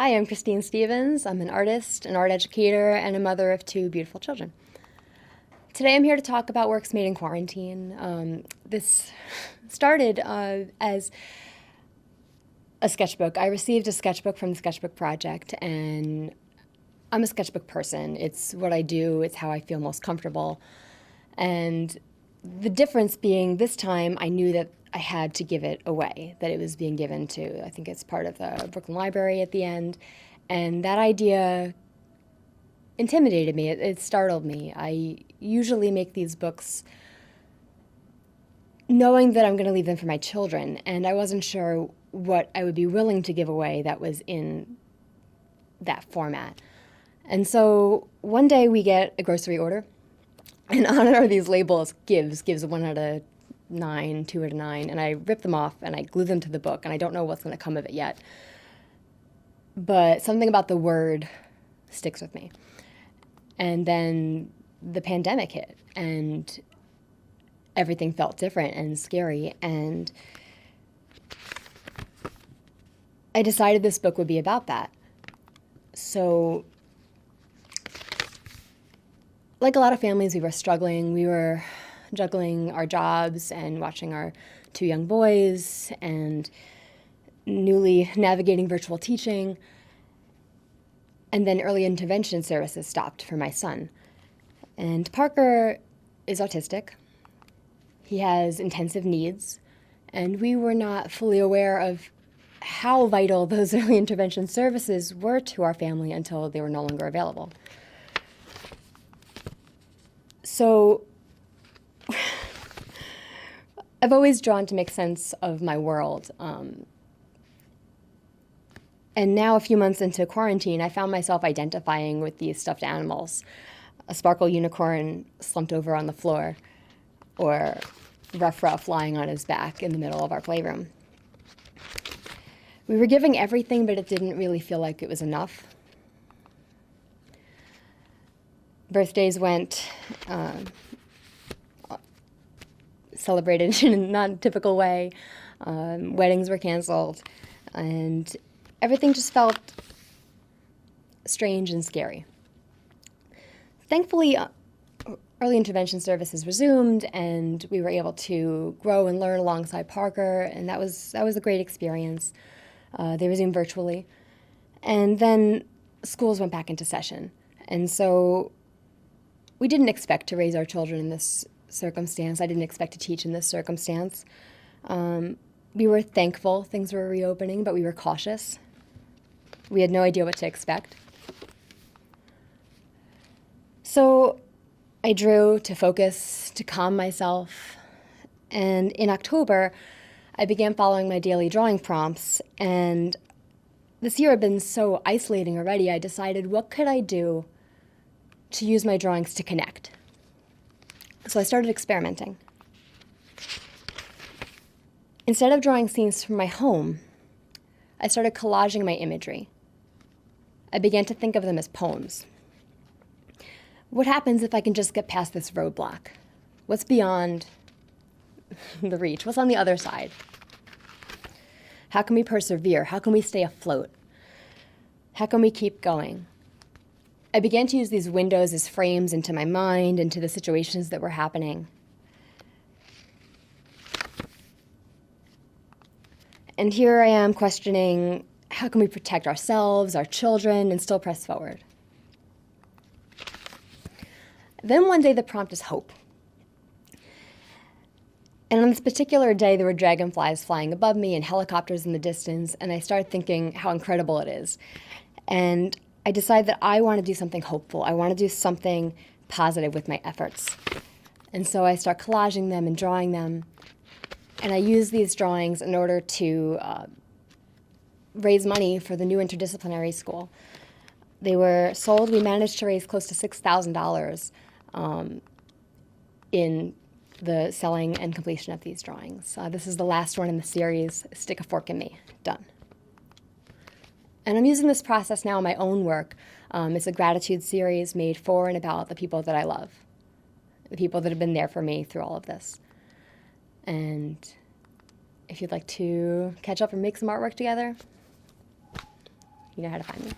Hi, I'm Christine Stevens. I'm an artist, an art educator, and a mother of two beautiful children. Today I'm here to talk about works made in quarantine. This started as a sketchbook. I received a sketchbook from the Sketchbook Project, and I'm a sketchbook person. It's what I do, it's how I feel most comfortable. And the difference being this time I knew that I had to give it away, that it was being given to, I think it's part of the Brooklyn Library at the end. And that idea intimidated me, it startled me. I usually make these books knowing that I'm going to leave them for my children, and I wasn't sure what I would be willing to give away that was in that format. And so one day we get a grocery order, and on it are these labels, gives 1 out of 9, 2 out of 9, and I rip them off and I glue them to the book, and I don't know what's going to come of it yet. But something about the word sticks with me. And then the pandemic hit, and everything felt different and scary, and I decided this book would be about that. So, like a lot of families, we were struggling. We were juggling our jobs and watching our 2 young boys and newly navigating virtual teaching. And then early intervention services stopped for my son. And Parker is autistic. He has intensive needs, and we were not fully aware of how vital those early intervention services were to our family until they were no longer available. So I've always drawn to make sense of my world. And now, a few months into quarantine, I found myself identifying with these stuffed animals. A sparkle unicorn slumped over on the floor, or Ruff lying on his back in the middle of our playroom. We were giving everything, but it didn't really feel like it was enough. Birthdays went celebrated in a non-typical way. Weddings were canceled, and everything just felt strange and scary. Thankfully, early intervention services resumed, and we were able to grow and learn alongside Parker, and that was a great experience. They resumed virtually, and then schools went back into session, and so we didn't expect to raise our children in this circumstance. I didn't expect to teach in this circumstance. We were thankful things were reopening, but we were cautious. We had no idea what to expect. So I drew to focus, to calm myself, and in October, I began following my daily drawing prompts, and this year had been so isolating already, I decided, what could I do to use my drawings to connect? So I started experimenting. Instead of drawing scenes from my home, I started collaging my imagery. I began to think of them as poems. What happens if I can just get past this roadblock? What's beyond the reach? What's on the other side? How can we persevere? How can we stay afloat? How can we keep going? I began to use these windows as frames into my mind, into the situations that were happening. And here I am questioning, how can we protect ourselves, our children, and still press forward? Then one day the prompt is hope. And on this particular day, there were dragonflies flying above me and helicopters in the distance, and I started thinking how incredible it is. And I decided that I want to do something hopeful. I want to do something positive with my efforts. And so I start collaging them and drawing them, and I use these drawings in order to raise money for the new interdisciplinary school. They were sold. We managed to raise close to $6,000 in the selling and completion of these drawings. This is the last one in the series, Stick a Fork in Me. Done. And I'm using this process now in my own work. It's a gratitude series made for and about the people that I love, the people that have been there for me through all of this. And if you'd like to catch up and make some artwork together, you know how to find me.